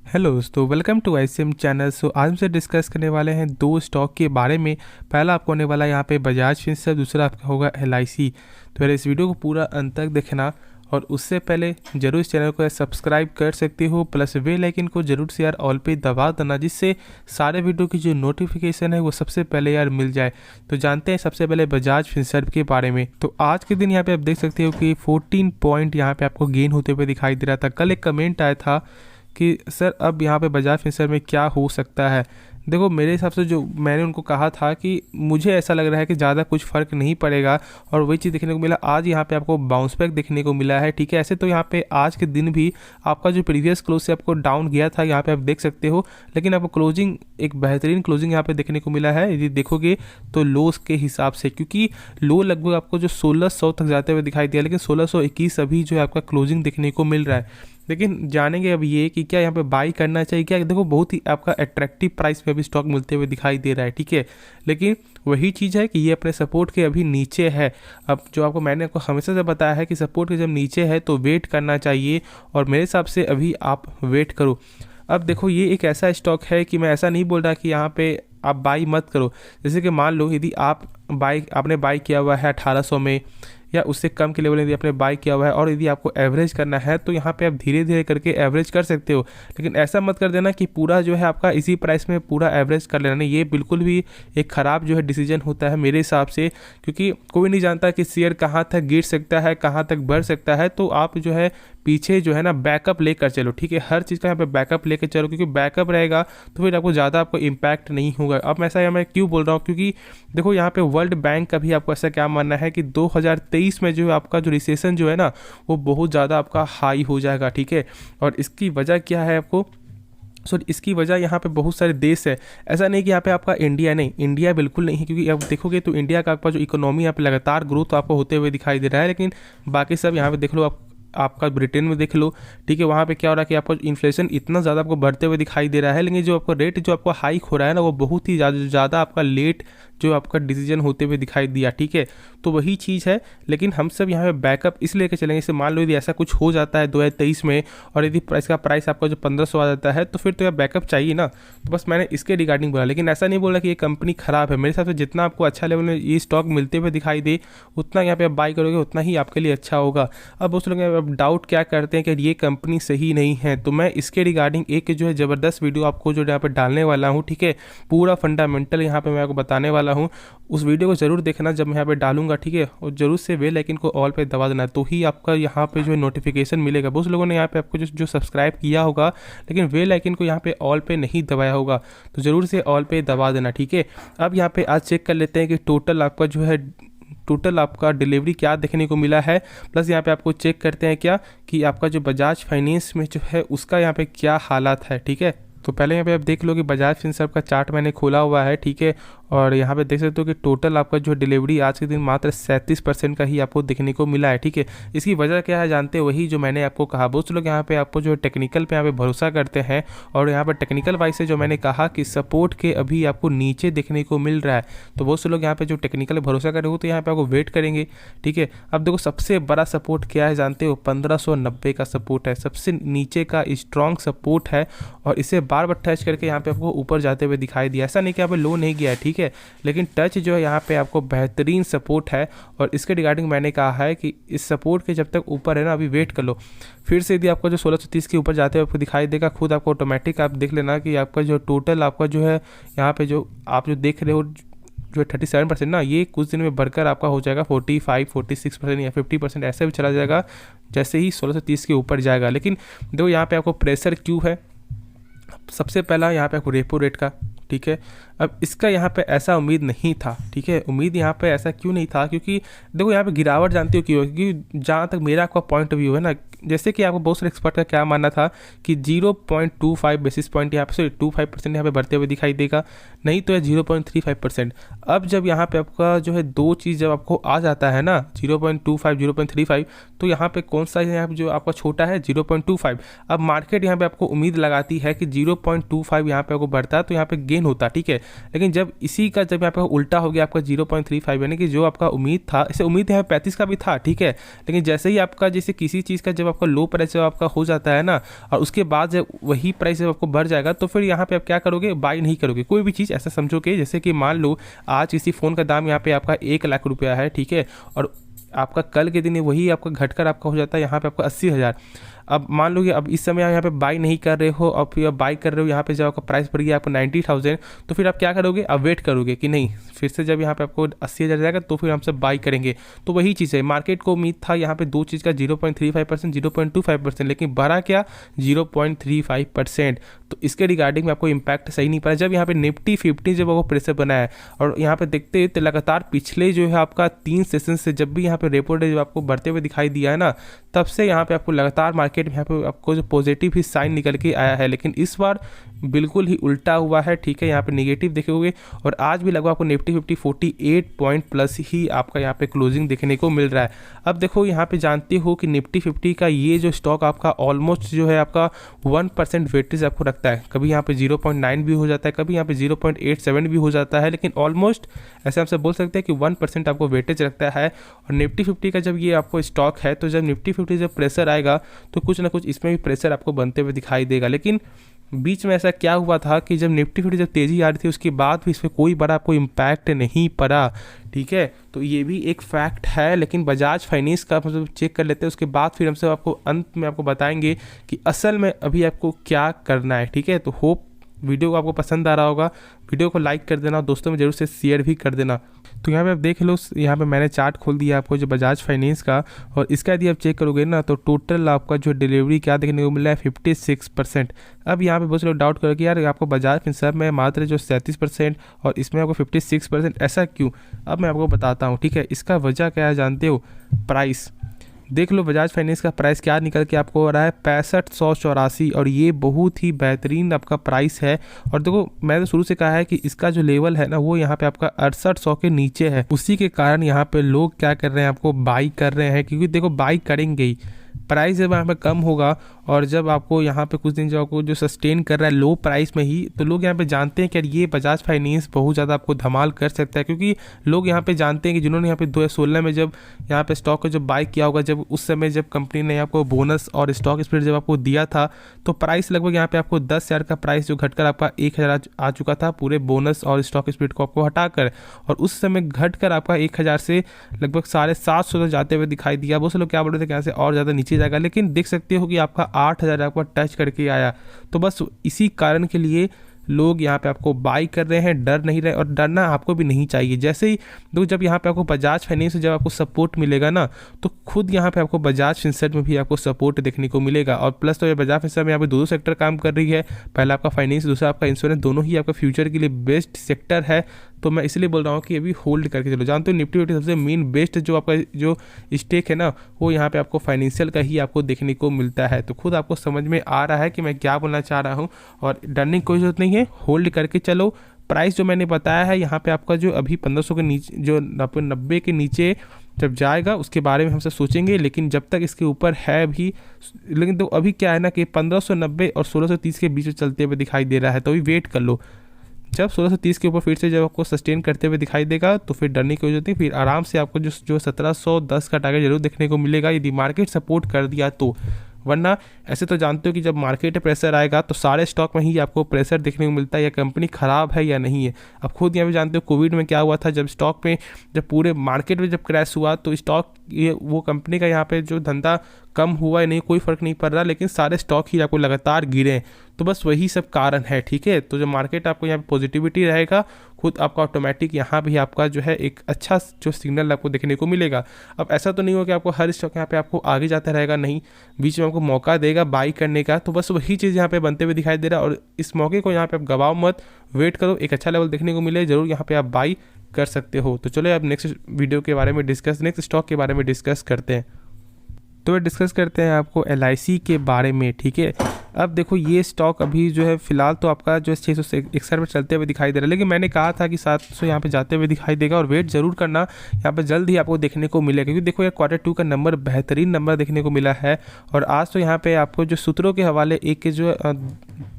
Hello दोस्तों, welcome to ICM channel. आज हमसे डिस्कस करने वाले हैं दो स्टॉक के बारे में। पहला आपको होने वाला है यहाँ पे बजाज फिनसर्व, दूसरा आपका होगा एलआईसी। तो मेरे इस वीडियो को पूरा अंत तक देखना और उससे पहले जरूर इस चैनल को सब्सक्राइब कर सकते हो, प्लस बेल आइकन को जरूर से यार ऑल पे दबा देना, जिससे सारे वीडियो की जो नोटिफिकेशन है वो सबसे पहले यार मिल जाए। तो जानते हैं सबसे पहले बजाज फिनसर्व के बारे में। तो आज के दिन यहाँ पे आप देख सकते हो कि 14 पॉइंट यहाँ पे आपको गेन होते हुए दिखाई दे रहा था। कल एक कमेंट आया था कि सर अब यहाँ पे बजाज फिनसर्व में क्या हो सकता है। देखो, मेरे हिसाब से जो मैंने उनको कहा था कि मुझे ऐसा लग रहा है कि ज़्यादा कुछ फ़र्क नहीं पड़ेगा, और वही चीज़ देखने को मिला। आज यहाँ पे आपको बाउंस बैक देखने को मिला है। ठीक है, ऐसे तो यहाँ पे आज के दिन भी आपका जो प्रीवियस क्लोज से आपको डाउन गया था, यहाँ पे आप देख सकते हो, लेकिन आपको क्लोजिंग एक बेहतरीन क्लोजिंग यहाँ पे देखने को मिला है यदि देखोगे तो लोस के हिसाब से, क्योंकि लो लगभग आपको जो 1600 तक जाते हुए दिखाई दिया, लेकिन 1621 अभी जो है आपका क्लोजिंग देखने को मिल रहा है। लेकिन जानेंगे अब ये कि क्या यहाँ पे बाई करना चाहिए क्या। देखो, बहुत ही आपका अट्रैक्टिव प्राइस पे अभी स्टॉक मिलते हुए दिखाई दे रहा है। ठीक है, लेकिन वही चीज़ है कि ये अपने सपोर्ट के अभी नीचे है। अब जो आपको मैंने आपको हमेशा से बताया है कि सपोर्ट के जब नीचे है तो वेट करना चाहिए, और मेरे हिसाब से अभी आप वेट करो। अब देखो, ये एक ऐसा स्टॉक है कि मैं ऐसा नहीं बोल रहा कि यहाँ पे आप बाई मत करो। जैसे कि मान लो यदि आपने बाई किया हुआ है 1800 में या उससे कम के लेवल यदि आपने बाई किया हुआ है, और यदि आपको एवरेज करना है तो यहाँ पे आप धीरे धीरे करके एवरेज कर सकते हो। लेकिन ऐसा मत कर देना कि पूरा जो है आपका इसी प्राइस में पूरा एवरेज कर लेना, नहीं, ये बिल्कुल भी एक ख़राब जो है डिसीजन होता है मेरे हिसाब से, क्योंकि कोई नहीं जानता कि शेयर कहाँ तक गिर सकता है, कहाँ तक बढ़ सकता है। तो आप जो है पीछे जो है ना बैकअप लेकर चलो। ठीक है, हर चीज़ का यहाँ पे बैकअप लेकर चलो, क्योंकि बैकअप रहेगा तो फिर आपको ज़्यादा आपको इम्पैक्ट नहीं होगा। अब ऐसा मैं क्यों बोल रहा हूँ, क्योंकि देखो यहाँ पे वर्ल्ड बैंक का भी आपको ऐसा क्या मानना है कि 2023 में जो है आपका जो रिसेशन जो है ना वो बहुत ज़्यादा आपका हाई हो जाएगा। ठीक है, और इसकी वजह क्या है आपको, इसकी वजह यहाँ पे बहुत सारे देश है। ऐसा नहीं कि यहाँ पे आपका इंडिया नहीं, इंडिया बिल्कुल नहीं है, क्योंकि आप देखोगे तो इंडिया का आपका जो इकोनॉमी यहाँ पे लगातार ग्रोथ आपको होते हुए दिखाई दे रहा है। लेकिन बाकी सब यहाँ पे देख लो, आपका ब्रिटेन में देख लो। ठीक है, वहाँ पे क्या हो रहा है कि आपको इन्फ्लेशन इतना ज़्यादा आपको बढ़ते हुए दिखाई दे रहा है, लेकिन जो आपका रेट जो आपको हाइक हो रहा है ना वो बहुत ही ज़्यादा आपका लेट जो आपका डिसीजन होते हुए दिखाई दिया। ठीक है, तो वही चीज़ है। लेकिन हम सब यहाँ पे बैकअप इसलिए लेकर चलेंगे, जैसे मान लो यदि ऐसा कुछ हो जाता है 2023 में, और यदि इसका प्राइस आपका जो 1500 आ जाता है, तो फिर तो यार बैकअप चाहिए ना। तो बस मैंने इसके रिगार्डिंग बोला, लेकिन ऐसा नहीं बोला कि ये कंपनी ख़राब है। मेरे हिसाब से जितना आपको अच्छा लेवल में ये स्टॉक मिलते हुए दिखाई दे, उतना यहाँ पे आप बाई करोगे उतना ही आपके लिए अच्छा होगा। अब उस लोग अब डाउट क्या करते हैं कि ये कंपनी सही नहीं है, तो मैं इसके रिगार्डिंग एक जो है ज़बरदस्त वीडियो आपको जो यहाँ पे डालने वाला हूँ। ठीक है, पूरा फंडामेंटल यहाँ पे मैं आपको बताने वाला हूँ। उस वीडियो को जरूर देखना जब मैं यहाँ पे डालूंगा। ठीक है, और जरूर से बेल आइकन को ऑल पे दबा देना, तो ही आपका यहाँ पे जो है नोटिफिकेशन मिलेगा। बहुत लोगों ने यहाँ पे आपको जो सब्सक्राइब किया होगा, लेकिन बेल आइकन को यहाँ पे ऑल पे नहीं दबाया होगा, तो ज़रूर से ऑल पे दबा देना। ठीक है, अब यहाँ पे आज चेक कर लेते हैं कि टोटल आपका डिलीवरी क्या देखने को मिला है, प्लस यहाँ पे आपको चेक करते हैं क्या कि आपका जो बजाज फाइनेंस में जो है उसका यहाँ पे क्या हालात है। ठीक है, तो पहले यहाँ पे आप देख लो कि बजाज फिनसर्व का चार्ट मैंने खोला हुआ है। ठीक है, और यहाँ पे देख सकते हो कि टोटल आपका जो डिलीवरी आज के दिन मात्र 37% का ही आपको देखने को मिला है। ठीक है, इसकी वजह क्या है जानते हैं, वही जो मैंने आपको कहा। बहुत से लोग यहाँ पे आपको जो टेक्निकल पे यहाँ पे भरोसा करते हैं, और यहाँ पर टेक्निकल वाइज से जो मैंने कहा कि सपोर्ट के अभी आपको नीचे देखने को मिल रहा है, तो बहुत से लोग यहाँ पे जो टेक्निकल भरोसा कर रहे हो तो यहाँ पे आपको वेट करेंगे। ठीक है, अब देखो सबसे बड़ा सपोर्ट क्या है जानते हो, 1590 का सपोर्ट है, सबसे नीचे का स्ट्रॉन्ग सपोर्ट है, और इसे बार बार टच करके यहाँ पे आपको ऊपर जाते हुए दिखाई दिया। ऐसा नहीं कि यहाँ पे लो नहीं गया है। ठीक है, लेकिन टच जो है यहाँ पे आपको बेहतरीन सपोर्ट है, और इसके रिगार्डिंग मैंने कहा है कि इस सपोर्ट के जब तक ऊपर है ना, अभी वेट कर लो। फिर से यदि आपका जो 1630 के ऊपर जाते हुए आपको दिखाई देगा, खुद आपको ऑटोमेटिक आप देख लेना कि आपका जो टोटल आपका जो है यहाँ पे जो आप जो देख रहे हो जो 37% ना, ये कुछ दिन में बढ़कर आपका हो जाएगा 45, 46% या 50% ऐसे भी चला जाएगा जैसे ही 1630 के ऊपर जाएगा। लेकिन देखो यहाँ पे आपको प्रेशर क्यों है, सबसे पहला यहाँ पे आपको रेपो रेट का। ठीक है, अब इसका यहाँ पे ऐसा उम्मीद नहीं था। ठीक है, उम्मीद यहाँ पे ऐसा क्यों नहीं था, क्योंकि देखो यहाँ पे गिरावट जानते हो क्यों, क्योंकि जहाँ तक मेरा आपका पॉइंट ऑफ व्यू है ना, जैसे कि आपको बहुत सारे एक्सपर्ट का क्या मानना था कि 0.25 बेसिस पॉइंट यहाँ पे 25% यहाँ पे बढ़ते हुए दिखाई देगा, नहीं तो है 0.35%। अब जब यहाँ पे आपका जो है दो चीज़ जब आपको आ जाता है ना 0.25 0.35, तो यहाँ पे कौन सा यहाँ पे जो आपका छोटा है 0.25। अब मार्केट यहाँ पे आपको उम्मीद लगाती है कि 0.25 यहाँ पे आपको बढ़ता है तो यहाँ पे गेन होता। ठीक है, लेकिन जब इसी का जब यहाँ पे उल्टा हो गया आपका 0.35, यानी कि जो आपका उम्मीद था, इसे उम्मीद यहाँ 35 का भी था। ठीक है, लेकिन जैसे ही आपका जैसे किसी चीज़ का जब जब आपका लो प्राइस जब आपका हो जाता है ना, और उसके बाद जब वही प्राइस जब आपको बढ़ जाएगा, तो फिर यहाँ पे आप क्या करोगे, बाई नहीं करोगे कोई भी चीज़। ऐसा समझो कि जैसे कि मान लो आज किसी फ़ोन का दाम यहाँ पे आपका 1 लाख रुपया है, ठीक है, और आपका कल के दिन वही आपका घटकर आपका हो जाता है यहाँ पे आपका 80,000। अब मान लो कि अब इस समय आप यहाँ पे बाई नहीं कर रहे हो, और फिर बाई कर रहे हो यहाँ पे जब आपका प्राइस बढ़ गया आपको 90,000, तो फिर आप क्या करोगे, अब वेट करोगे कि नहीं फिर से जब यहाँ पे आपको 80,000 जाएगा तो फिर हम सब बाई करेंगे। तो वही चीज़ है, मार्केट को उम्मीद था यहाँ पे दो चीज़ का 0.35%, 0.25%, लेकिन बढ़ा क्या 0.35%। तो इसके रिगार्डिंग में आपको इम्पैक्ट सही नहीं पड़ा। जब यहाँ पे निफ्टी 50 जब आपको प्रेशर बना है, और यहाँ पे देखते हैं तो लगातार पिछले जो है आपका 3 सेशन से जब भी यहाँ पे रेपो रेट जब आपको बढ़ते हुए दिखाई दिया है ना, तब से यहाँ पे आपको लगातार मार्केट में यहाँ पे आपको जो पॉजिटिव ही साइन निकल के आया है, लेकिन इस बार बिल्कुल ही उल्टा हुआ है, ठीक है, यहाँ पे नेगेटिव देखोगे। और आज भी लगभग आपको निफ्टी 50 48 पॉइंट प्लस ही आपका यहाँ पे क्लोजिंग देखने को मिल रहा है। अब देखो यहाँ पे जानते हो कि निफ्टी 50 का ये जो स्टॉक आपका ऑलमोस्ट जो है आपका 1% वेटेज आपको रखता है, कभी यहाँ पे 0.9 भी हो जाता है, कभी यहाँ पे 0.87 भी हो जाता है, लेकिन ऑलमोस्ट ऐसे हमसे बोल सकते हैं कि 1% आपको वेटेज रखता है। और निफ्टी 50 का जब ये आपको स्टॉक है, तो जब निफ्टी 50 जब प्रेशर आएगा तो कुछ ना कुछ इसमें भी प्रेशर आपको बनते हुए दिखाई देगा। लेकिन बीच में ऐसा क्या हुआ था कि जब निफ्टी 50 जब तेज़ी आ रही थी, उसके बाद भी इसमें कोई बड़ा आपको इम्पैक्ट नहीं पड़ा, ठीक है। तो ये भी एक फैक्ट है। लेकिन बजाज फाइनेंस का मतलब चेक कर लेते हैं, उसके बाद फिर हमसे आपको अंत में आपको बताएंगे कि असल में अभी आपको क्या करना है, ठीक है। तो होप वीडियो को आपको पसंद आ रहा होगा, वीडियो को लाइक कर देना और दोस्तों में जरूर से शेयर भी कर देना। तो यहाँ पे आप देख लो, यहाँ पे मैंने चार्ट खोल दिया आपको जो बजाज फाइनेंस का, और इसका यदि आप चेक करोगे ना, तो टोटल आपका जो डिलीवरी क्या देखने को मिला है 56%। अब यहाँ पे बहुत लोग डाउट करोगे यार आपको बजाज फाइनेंस में मात्र जो 37% और इसमें आपको 56%, ऐसा क्यों? अब मैं आपको बताता हूँ, ठीक है। इसका वजह क्या है जानते हो? प्राइस। देख लो बजाज फाइनेंस का प्राइस क्या निकल के आपको हो रहा है 6584, और ये बहुत ही बेहतरीन आपका प्राइस है। और देखो मैंने तो शुरू से कहा है कि इसका जो लेवल है ना, वो यहाँ पे आपका 6800 के नीचे है। उसी के कारण यहाँ पे लोग क्या कर रहे हैं, आपको बाई कर रहे हैं, क्योंकि देखो बाई करेंगे ही, प्राइस जब यहाँ पे कम होगा और जब आपको यहाँ पे कुछ दिन जो आपको जो सस्टेन कर रहा है लो प्राइस में ही, तो लोग यहाँ पे जानते हैं कि यार ये बजाज फाइनेंस बहुत ज़्यादा आपको धमाल कर सकता है। क्योंकि लोग यहाँ पे जानते हैं कि जिन्होंने यहाँ पे 2016 में जब यहाँ पे स्टॉक को जब बाई किया होगा, जब उस समय जब कंपनी ने आपको बोनस और स्टॉक स्प्लिट जब आपको दिया था, तो प्राइस लगभग यहाँ पे आपको 10,000 का प्राइस जो घटकर आपका 1,000 आ चुका था पूरे बोनस और स्टॉक स्प्लिट को आपको हटाकर, और उस समय घटकर आपका 1,000 से लगभग 750 तक जाते हुए दिखाई दिया। बहुत से लोग क्या बोल रहे थे कि यहाँ से और ज़्यादा नीचे जाएगा, लेकिन देख सकते हो कि आपका 8,000 आपको टच करके आया। तो बस इसी कारण के लिए लोग यहाँ पे आपको बाई कर रहे हैं, डर नहीं रहे, और डरना आपको भी नहीं चाहिए। जैसे ही देखो जब यहाँ पे आपको बजाज फाइनेंस से जब आपको सपोर्ट मिलेगा ना, तो खुद यहाँ पे आपको बजाज फिनसर्व में भी आपको सपोर्ट देखने को मिलेगा। और प्लस तो ये बजाज फिनसर्व में यहाँ पे दो सेक्टर काम कर रही है, पहला आपका फाइनेंस, दूसरा आपका इंश्योरेंस, दोनों ही आपका फ्यूचर के लिए बेस्ट सेक्टर है। तो मैं इसलिए बोल रहा हूँ कि अभी होल्ड करके चलो। जानते हो निफ्टी 50 सबसे मेन बेस्ट जो आपका जो स्टेक है ना, वो यहाँ पे आपको फाइनेंशियल का ही आपको देखने को मिलता है। तो खुद आपको समझ में आ रहा है कि मैं क्या बोलना चाह रहा हूँ, और डरने की कोई जरूरत नहीं है, होल्ड करके चलो। प्राइस जो मैंने बताया है यहाँ पे आपका जो अभी 1500 के नीचे, जो 90 के नीचे जब जाएगा उसके बारे में हमसे सोचेंगे, लेकिन जब तक इसके ऊपर है भी, लेकिन तो अभी क्या है ना कि 1590 और 1630 के बीच में चलते हुए दिखाई दे रहा है। तो अभी वेट कर लो, जब 1630 के ऊपर फिर से जब आपको सस्टेन करते हुए दिखाई देगा, तो फिर डरने की वजह नहीं, फिर आराम से आपको जो 1710 का टारगेट जरूर देखने को मिलेगा, यदि मार्केट सपोर्ट कर दिया तो। वरना ऐसे तो जानते हो कि जब मार्केट में प्रेशर आएगा तो सारे स्टॉक में ही आपको प्रेशर देखने को मिलता है, या कंपनी ख़राब है या नहीं है। अब खुद यहाँ पे जानते हो कोविड में क्या हुआ था, जब स्टॉक में जब पूरे मार्केट में जब क्रैश हुआ, तो स्टॉक ये वो कंपनी का यहाँ पे जो धंधा कम हुआ है नहीं, कोई फ़र्क नहीं पड़ रहा, लेकिन सारे स्टॉक ही आपको लगातार गिरे। तो बस वही सब कारण है, ठीक है। तो जो मार्केट आपको यहाँ पे पॉजिटिविटी रहेगा, खुद आपका ऑटोमेटिक यहाँ भी आपका जो है एक अच्छा जो सिग्नल आपको देखने को मिलेगा। अब ऐसा तो नहीं हो कि आपको हर स्टॉक यहाँ पे आपको आगे जाता रहेगा, नहीं, बीच में आपको मौका देगा बाई करने का। तो बस वही चीज़ यहाँ पे बनते हुए दिखाई दे रहा है, और इस मौके को यहाँ पे आप गवाओ मत, वेट करो, एक अच्छा लेवल देखने को मिले जरूर यहाँ पे आप बाई कर सकते हो। तो चलो अब नेक्स्ट वीडियो के बारे में नेक्स्ट स्टॉक के बारे में डिस्कस करते हैं। तो डिस्कस करते हैं आपको LIC के बारे में, ठीक है। अब देखो ये स्टॉक अभी जो है फिलहाल तो आपका जो है 661 में चलते हुए दिखाई दे रहा है, लेकिन मैंने कहा था कि 700 यहाँ पे जाते हुए दिखाई देगा, और वेट जरूर करना, यहाँ पे जल्द ही आपको देखने को मिलेगा। क्योंकि देखो ये Q2 का नंबर बेहतरीन नंबर देखने को मिला है, और आज तो यहाँ पे आपको जो सूत्रों के हवाले एक जो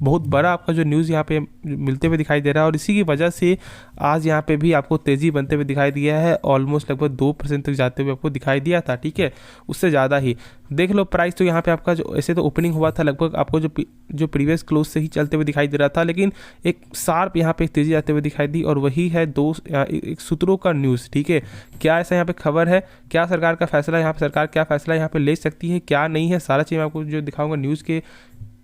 बहुत बड़ा आपका जो न्यूज़ यहाँ पे मिलते हुए दिखाई दे रहा है और इसी की वजह से आज यहाँ पे भी आपको तेज़ी बनते हुए दिखाई दिया है। ऑलमोस्ट लगभग 2% तक जाते हुए आपको दिखाई दिया था, ठीक है, उससे ज़्यादा ही। देख लो प्राइस तो यहाँ पे आपका जो ऐसे तो ओपनिंग हुआ था लगभग आपको जो प्रीवियस क्लोज से ही चलते हुए दिखाई दे रहा था, लेकिन एक शार्प यहाँ पे तेज़ी आते हुए दिखाई दी और वही है एक सूत्रों का न्यूज़, ठीक है। क्या ऐसा यहाँ पे खबर है, क्या सरकार का फैसला, यहाँ पे सरकार क्या फैसला यहाँ पे ले सकती है, क्या नहीं है, सारा चीज़ मैं आपको जो दिखाऊंगा न्यूज़ के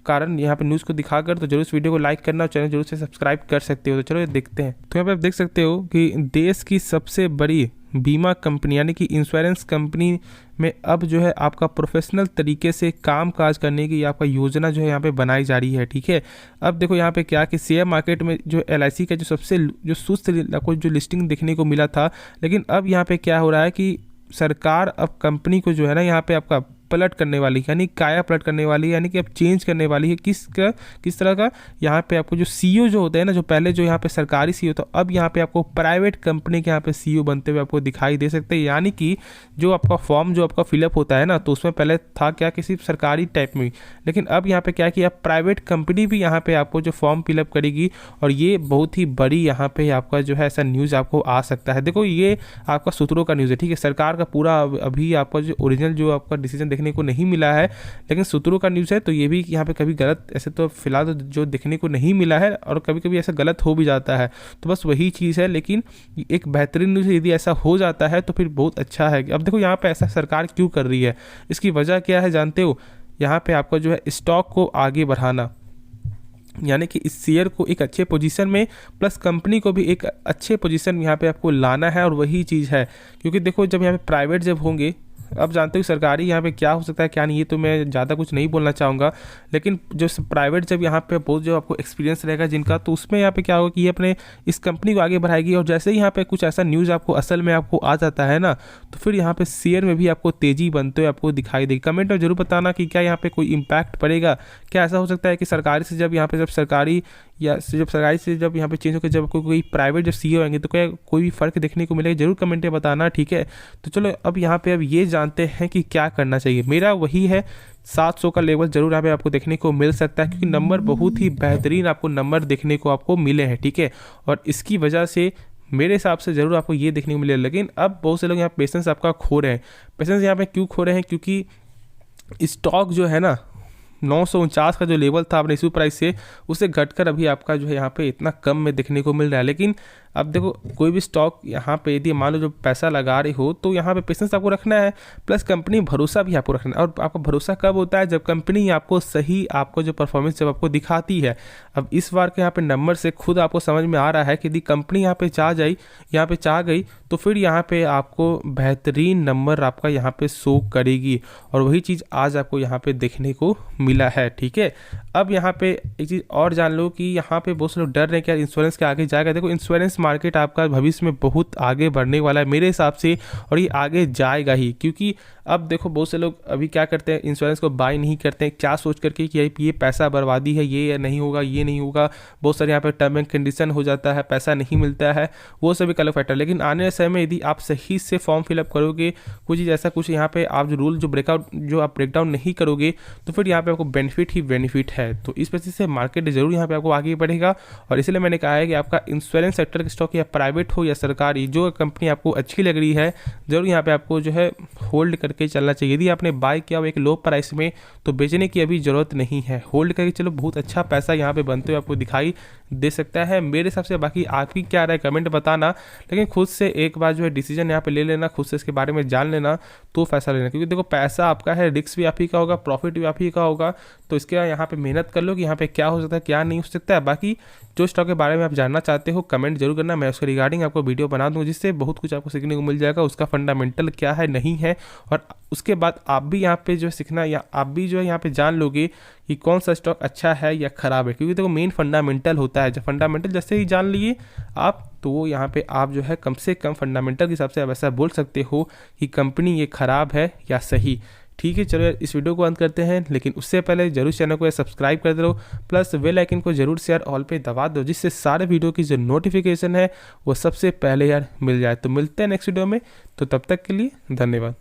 कारण यहाँ पे न्यूज़ को दिखाकर। तो जरूर इस वीडियो को लाइक करना और चैनल जरूर से सब्सक्राइब कर सकते हो। तो चलो ये देखते हैं। तो यहाँ पे आप देख सकते हो कि देश की सबसे बड़ी बीमा कंपनी यानी कि इंश्योरेंस कंपनी में अब जो है आपका प्रोफेशनल तरीके से काम काज करने की आपका योजना जो है यहाँ पे बनाई जा रही है, ठीक है। अब देखो यहाँ पे क्या कि शेयर मार्केट में जो LIC का जो सबसे जो सुस्त आपको जो लिस्टिंग देखने को मिला था, लेकिन अब यहाँ पे क्या हो रहा है कि सरकार अब कंपनी को जो है ना यहाँ पे आपका पलट करने वाली है, यानी काया पलट करने वाली है, यानी कि अब चेंज करने वाली है। किस तरह का, यहाँ पे आपको जो CEO जो होता है ना, जो पहले जो यहाँ पे सरकारी CEO था, अब यहाँ पे आपको प्राइवेट कंपनी के यहाँ पे CEO बनते हुए आपको दिखाई दे सकते हैं। यानी कि जो आपका फॉर्म जो आपका फिलअप होता है ना, तो उसमें पहले था क्या कि सिर्फ सरकारी टाइप में, लेकिन अब यहाँ पे क्या कि अब प्राइवेट कंपनी भी यहाँ पे आपको जो फॉर्म फिलअप करेगी और ये बहुत ही बड़ी यहाँ पे आपका जो है ऐसा न्यूज़ आपको आ सकता है। देखो ये आपका सूत्रों का न्यूज़ है, ठीक है। सरकार का पूरा अभी आपका जो ओरिजिनल जो आपका डिसीजन देखने को नहीं मिला है, लेकिन सूत्रों का न्यूज़ है, तो ये भी यहाँ पे कभी गलत ऐसे तो फिलहाल तो जो देखने को नहीं मिला है और कभी कभी ऐसा गलत हो भी जाता है, तो बस वही चीज़ है। लेकिन एक बेहतरीन न्यूज़ यदि ऐसा हो जाता है तो फिर बहुत अच्छा है। अब देखो यहाँ पे ऐसा सरकार क्यों कर रही है, इसकी वजह क्या है जानते हो। यहाँ पे आपका जो है स्टॉक को आगे बढ़ाना, यानी कि इस शेयर को एक अच्छे पोजीशन में प्लस कंपनी को भी एक अच्छे पोजीशन में यहाँ पे आपको लाना है, और वही चीज़ है। क्योंकि देखो जब यहाँ पे प्राइवेट जब होंगे, अब जानते हो सरकारी यहाँ पे क्या हो सकता है क्या नहीं, ये तो मैं ज़्यादा कुछ नहीं बोलना चाहूँगा, लेकिन जो प्राइवेट जब यहाँ पे बहुत जो आपको एक्सपीरियंस रहेगा जिनका, तो उसमें यहाँ पे क्या होगा कि ये अपने इस कंपनी को आगे बढ़ाएगी। और जैसे ही यहाँ पे कुछ ऐसा न्यूज़ आपको असल में आपको आ जाता है ना, तो फिर यहाँ पे शेयर में भी आपको तेज़ी बनते हुए आपको दिखाई देगी। कमेंट में जरूर बताना कि क्या यहाँ पे कोई इम्पैक्ट पड़ेगा, क्या ऐसा हो सकता है कि सरकारी से जब यहाँ पे जब सरकारी से जब यहाँ पे चेंज होकर जब कोई प्राइवेट जब CEO आएंगे तो क्या कोई भी फ़र्क देखने को मिलेगा, जरूर कमेंट में बताना, ठीक है। तो चलो अब यहाँ पे अब ये जानते हैं कि क्या करना चाहिए। मेरा वही है 700 का लेवल जरूर यहाँ पे आपको देखने को मिल सकता है, क्योंकि नंबर बहुत ही बेहतरीन आपको नंबर देखने को आपको मिले हैं, ठीक है। और इसकी वजह से मेरे हिसाब से ज़रूर आपको ये देखने को मिलेगा। लेकिन अब बहुत से लोग यहाँ पेशेंस आपका खो रहे हैं। पेशेंस यहाँ पे क्यों खो रहे हैं, क्योंकि स्टॉक जो है ना 949 का जो लेवल था अपने इशू प्राइस से, उसे घटकर अभी आपका जो है यहाँ पे इतना कम में देखने को मिल रहा है। लेकिन अब देखो कोई भी स्टॉक यहाँ पे यदि मान लो जो पैसा लगा रहे हो, तो यहाँ पे पेशेंस आपको रखना है, प्लस कंपनी भरोसा भी आपको रखना है। और आपका भरोसा कब होता है, जब कंपनी आपको सही आपको जो परफॉर्मेंस जब आपको दिखाती है। अब इस बार के यहाँ पे नंबर से खुद आपको समझ में आ रहा है कि यदि कंपनी यहाँ पे चाह गई तो फिर यहाँ पे आपको बेहतरीन नंबर आपका यहाँ पे शो करेगी, और वही चीज़ आज आपको यहाँ पे देखने को मिला है, ठीक है। अब यहाँ पे एक चीज़ और जान लो कि यहाँ पे बहुत से लोग डर रहे हैं कि इंश्योरेंस के आगे जाएगा। देखो इंश्योरेंस मार्केट आपका भविष्य में बहुत आगे बढ़ने वाला है मेरे हिसाब से, और ये आगे जाएगा ही। क्योंकि अब देखो बहुत से लोग अभी क्या करते हैं, इंश्योरेंस को बाय नहीं करते हैं, क्या सोच करके कि ये पैसा बर्बादी है, ये नहीं होगा, ये नहीं होगा। बहुत सारे यहाँ पे टर्म एंड कंडीशन हो जाता है, पैसा नहीं मिलता है, वो सभी अलग फैक्टर। लेकिन आने वाले समय में यदि आप सही से फॉर्म फिलअप करोगे, कुछ ऐसा कुछ यहाँ पे आप जो रूल जो ब्रेकडाउन नहीं करोगे, तो फिर यहाँ पे आपको बेनिफिट ही बेनिफिट है। तो इस वजह से मार्केट जरूर यहाँ पे आपको आगे बढ़ेगा। और इसलिए मैंने कहा है कि आपका इंश्योरेंस सेक्टर का स्टॉक या प्राइवेट हो या सरकारी, जो कंपनी आपको अच्छी लग रही है, जरूर यहाँ पे आपको जो है होल्ड करके चलना चाहिए। यदि आपने बाय किया हो एक लो प्राइस में, तो बेचने की अभी जरूरत नहीं है, होल्ड करके चलो, बहुत अच्छा पैसा यहाँ पे बनते हुए आपको दिखाई दे सकता है मेरे हिसाब से। बाकी आपकी क्या राय कमेंट बताना, लेकिन खुद से एक बार जो है डिसीजन यहाँ पे ले लेना, खुद से इसके बारे में जान लेना, तो फैसला लेना। क्योंकि देखो पैसा आपका है, रिस्क भी आप ही का होगा, प्रॉफिट भी आप ही का होगा। तो इसके यहाँ पे मेहनत कर लो कि यहाँ पे क्या हो सकता है क्या नहीं हो सकता है। बाकी जो स्टॉक के बारे में आप जानना चाहते हो कमेंट जरूर करना, मैं उसके रिगार्डिंग आपको वीडियो बना दूंगा, जिससे बहुत कुछ आपको सीखने को मिल जाएगा, उसका फंडामेंटल क्या है नहीं है। और उसके बाद आप भी यहाँ पे जो सीखना, या आप भी जो है यहाँ पे जान लोगे कि कौन सा स्टॉक अच्छा है या ख़राब है। क्योंकि देखो मेन फंडामेंटल होता है, जब फंडामेंटल जैसे ही जान लिए आप, तो वो यहाँ पे आप जो है कम से कम फंडामेंटल के हिसाब से आप ऐसा बोल सकते हो कि कंपनी ये ख़राब है या सही। ठीक है, चलो इस वीडियो को अंत करते हैं, लेकिन उससे पहले जरूर चैनल को सब्सक्राइब कर दो, प्लस बेल आइकन को जरूर शेयर ऑल पे दबा दो, जिससे सारे वीडियो की जो नोटिफिकेशन है वो सबसे पहले यार मिल जाए। तो मिलते हैं नेक्स्ट वीडियो में, तो तब तक के लिए धन्यवाद।